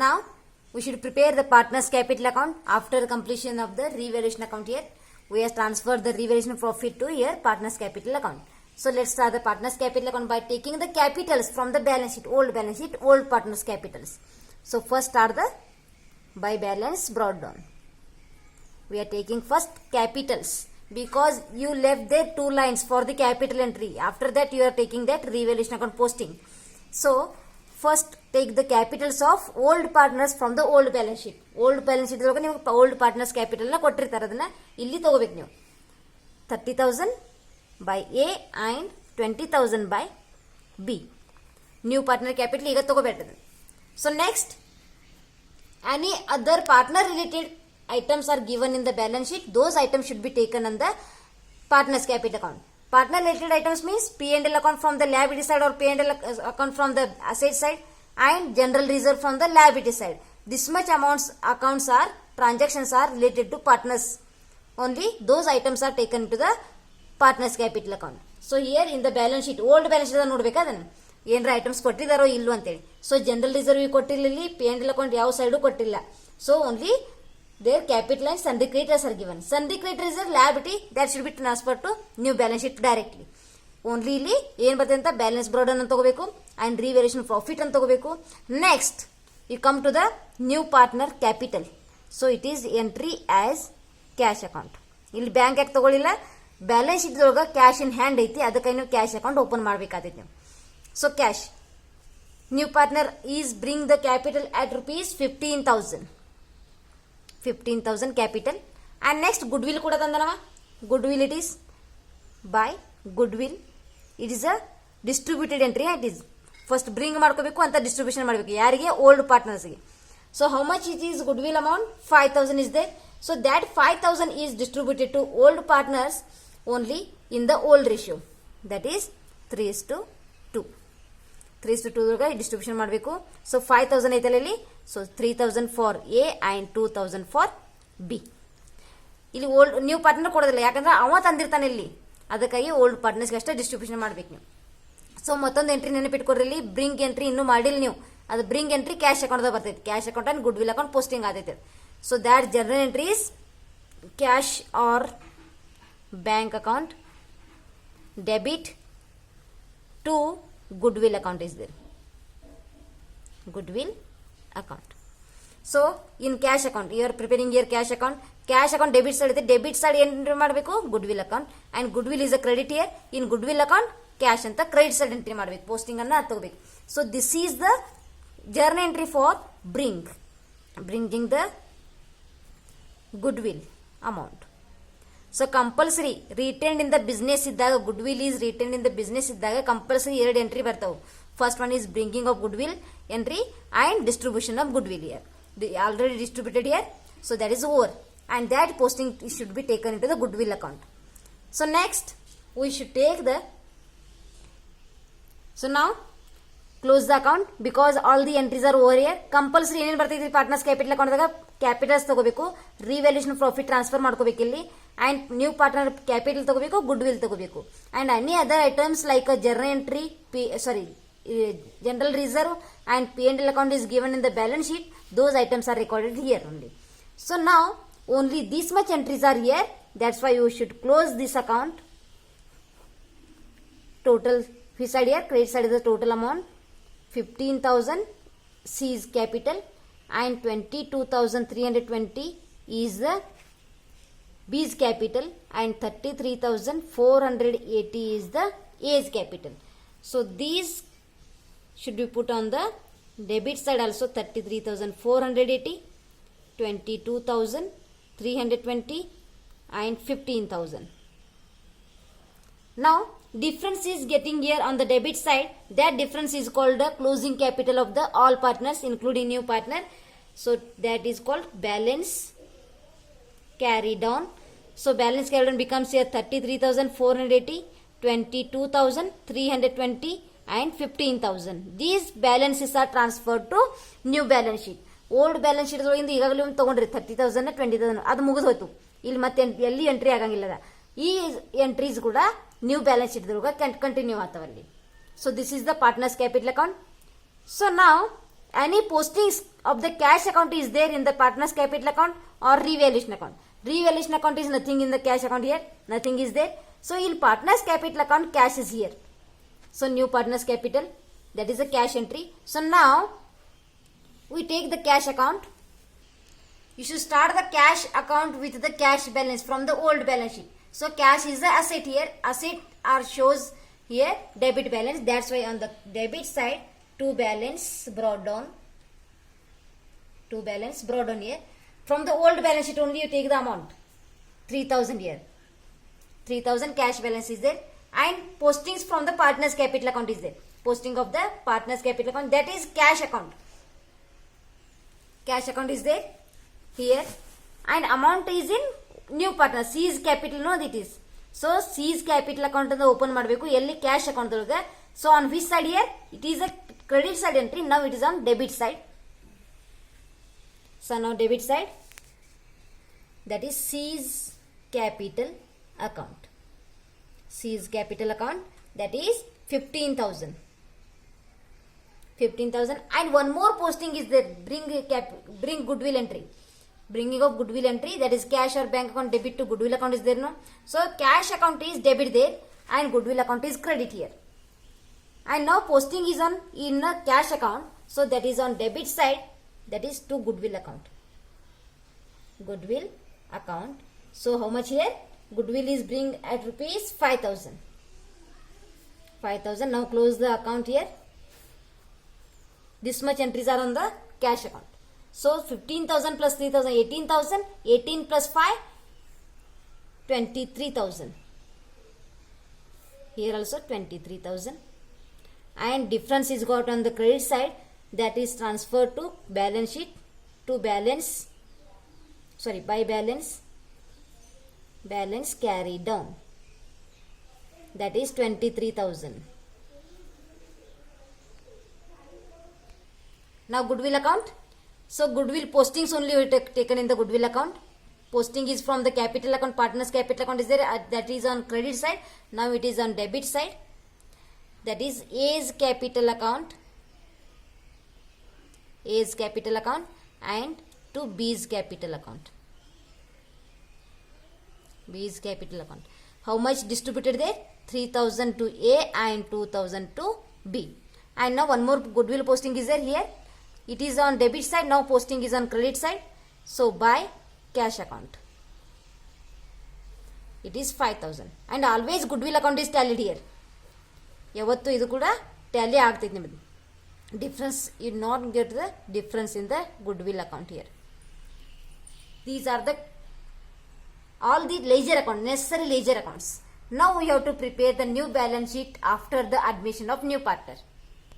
Now we should prepare the partners capital account. After the completion of the revaluation account here, we have transferred the revaluation profit to here partners capital account. So let's start the partners capital account by taking the capitals from the balance sheet, old partners capitals. So first start the by balance brought down. We are taking first capitals because you left there 2 lines for the capital entry. After that you are taking that revaluation account posting. So first take the capitals of old partners from the old balance sheet. Old balance sheet ಒಳಗೆ ನೀವು old partners capital ನ ಕೊಟ್ಟಿರ್ತಾರೆ, ಅದನ್ನ ಇಲ್ಲಿ ತಗೋಬೇಕು ನೀವು. 30,000 by A and 20,000 by B. New partner capital ಈಗ ತಗೋಬೇಕದು. So next, any other partner related items are given in the balance sheet. Those items should be taken on the partners capital account. Partner related items means P&L account from the liability side or P&L account from the asset side and general reserve from the liability side. This much accounts are transactions are related to partners. Only those items are taken to the partners capital account. So here in the balance sheet, old balance sheet ನೋಡಬೇಕಾ ಅದನ್ನ ಏನರ items ಕೊಟ್ಟಿದಾರೋ ಇಲ್ಲೋ ಅಂತೇಳಿ. So general reserve ಕೊಟ್ಟಿಲ್ಲ, P&L account ಯಾವ side ಕೊಟ್ಟಿಲ್ಲ. So only their capital and sundry creditors are given. Sundry creditors is a liability that should be transferred to new balance sheet directly. Only ಇಲ್ಲಿ ಏನು ಬರ್ತದೆ ಅಂತ balance brought ಅನ್ನು ತಗೋಬೇಕು and revaluation profit ಅಂತ ತಗೋಬೇಕು. Next you come to the new partner capital. So it is entry as cash account. ಇಲ್ಲಿ bank ಯಾಕೆ ತಗೊಳ್ಳಿಲ್ಲ, ಬ್ಯಾಲೆನ್ಸ್ ಶೀಟ್ ಒಳಗೆ ಕ್ಯಾಶ್ ಇನ್ ಹ್ಯಾಂಡ್ ಐತಿ, ಅದಕ್ಕೆ ನೀವು ಕ್ಯಾಶ್ ಅಕೌಂಟ್ ಓಪನ್ ಮಾಡಬೇಕಾದೈತಿ ನೀವು. So cash new partner is bring the capital at rupees 15,000 capital. And next goodwill ಕೂಡ ತಂದನವ. goodwill it is by goodwill. It is a distributed entry. It is first bring ಮಾಡ್ಕೋಬೇಕು ಅಂತ distribution ಮಾಡಬೇಕು ಯಾರಿಗೆ, old partners ಗೆ. So how much it is goodwill amount? 5,000 is there. So that 5,000 is distributed to old partners only in the old ratio, that is 3:2. 3:2 distribution ಮಾಡಬೇಕು. So 5,000 ಐತಲ್ಲ ಇಲ್ಲಿ, so 3,000 for A and 2,000 for B. ಇಲ್ಲಿ old new partner ಕೊಡೋದಿಲ್ಲ, ಯಾಕಂದ್ರೆ ಅವ ತಂದಿರ್ತಾನೆ ಇಲ್ಲಿ, ಅದಕ್ಕಾಗಿ old ಪಾರ್ಟ್ನರ್ಸ್ಗೆ ಅಷ್ಟೇ ಡಿಸ್ಟ್ರಿಬ್ಯೂಷನ್ ಮಾಡ್ಬೇಕು ನೀವು. ಸೊ ಮತ್ತೊಂದು ಎಂಟ್ರಿ ನೆನಪಿಟ್ಕೊಡ್ರಿ, ಇಲ್ಲಿ ಬ್ರಿಂಗ್ ಎಂಟ್ರಿ ಇನ್ನೂ ಮಾಡಿಲ್ಲ ನೀವು, ಅದು ಬ್ರಿಂಗ್ ಎಂಟ್ರಿ ಕ್ಯಾಶ್ ಅಕೌಂಟ್ ಬರ್ತೈತಿ. Cash account and goodwill account posting ಆಗೈತೆ. So that general entry is cash or bank account debit to goodwill account is there. Goodwill account. So in cash account you are preparing your cash account. Cash account debit side ಇದೆ, debit side entry ಮಾಡಬೇಕು goodwill account, and goodwill is a credit here. In goodwill account cash ಅಂತ credit side entry ಮಾಡಬೇಕು, posting ಅನ್ನ ತಗೋಬೇಕು. So this is the journal entry for bringing the goodwill amount. So compulsory retained in the business ಇದ್ದಾಗ, goodwill is retained in the business ಇದ್ದಾಗ compulsory 2 entry ಬರ್ತಾವೆ. First one is bringing of goodwill entry and distribution of goodwill here. Already distributed here, so that is over and that posting should be taken in to the goodwill account. So next we should take the, so ನಾವು close the account because all the entries are over here. Compulsory ಏನೇನು ಬರ್ತೈತಿ partners capital ಅಕೌಂಟ್ದಾಗ, capitals ತಗೋಬೇಕು, revaluation profit transfer ಮಾಡ್ಕೋಬೇಕು ಇಲ್ಲಿ, and new partner capital ತಗೋಬೇಕು, goodwill ತಗೋಬೇಕು, and any other items like journal entry, general reserve and P&L account is given in the balance sheet. Those items are recorded here only. So now only this much entries are here, that's why you should close this account. Total which side here, credit side is the total amount 15,000 C is capital and 22,320 is the B's capital and 33,480 is the A's capital. So these should be put on the debit side also. 33,480, 22,320 and 15,000. Now difference is getting here on the debit side. That difference is called the closing capital of the all partners including new partner. So that is called balance carried on. So balance carried on becomes here 33,480, 22,320 and 15,000. These balances are transferred to new balance sheet. Old balance sheet ಒಳಗಿಂದ ಈಗಾಗಲೇ ತಗೊಂಡ್ರಿ 30,000 20,000, ಅದು ಮುಗಿದೋಯ್ತು. ಇಲ್ಲಿ ಮತ್ತೆ ಎಲ್ಲಿ entry ಆಗಂಗಿಲ್ಲ. ಈ ಎಂಟ್ರೀಸ್ ಕೂಡ ನ್ಯೂ ಬ್ಯಾಲೆನ್ಸ್ ಶೀಟ್ ಕಂಟಿನ್ಯೂ ಆಗ್ತಾವಲ್ಲಿ. So this is the partners capital account. ಸೊ ನಾವು any postings of the cash account is there in the partner's capital account or revaluation account? Revaluation account is nothing in the cash account here. Nothing is there. So in partner's capital account, cash is here. So new partner's capital, that is a cash entry. So now we take the cash account. You should start the cash account with the cash balance from the old balance sheet. So cash is the asset here. Asset are shows here debit balance. That's why on the debit side, to balance brought down. To balance brought down here. From the old balance sheet only you take the amount. 3,000 here. 3,000 cash balance is there. And postings from the partner's capital account is there. Posting of the partner's capital account, that is cash account. Cash account is there here. And amount is in new partner. C's capital, no, it is. So C's capital account and the open madbeku. Yelli cash account. So on which side here? It is a credit side entry. Now it is on debit side. So now debit side, that is C's capital account. C's capital account, that is 15,000. 15,000. And one more posting is there. Bring goodwill entry. Bringing of goodwill entry, that is cash or bank account debit to goodwill account is there, no? So cash account is debit there and goodwill account is credit here. And now posting is on in a cash account. So that is on debit side, that is to goodwill account. Goodwill account. So how much here? Goodwill is bring at rupees 5,000. 5,000. Now close the account here. This much entries are on the cash account. So 15,000 plus 3,000, 18,000. 18 plus 5, 23,000. Here also 23,000. And difference is got on the credit side, that is transferred to balance sheet to balance, sorry, by balance carried down, that is 23,000. Now goodwill account. So goodwill postings only we taken in the goodwill account. Posting is from the capital account, partner's capital account is there, that is on credit side. Now it is on debit side, that is A's capital account. A's capital account and to B's capital account. B's capital account. How much distributed there? 3,000 to A and 2,000 to B. And now one more goodwill posting is there here. It is on debit side. Now posting is on credit side. So by cash account. It is 5,000. And always goodwill account is tallied here. Yavattu idu kuda tally agtide nimadu. Difference, you not get the difference in the goodwill account here. These are the all the ledger account, necessary ledger accounts. Now we have to prepare the new balance sheet after the admission of new partner.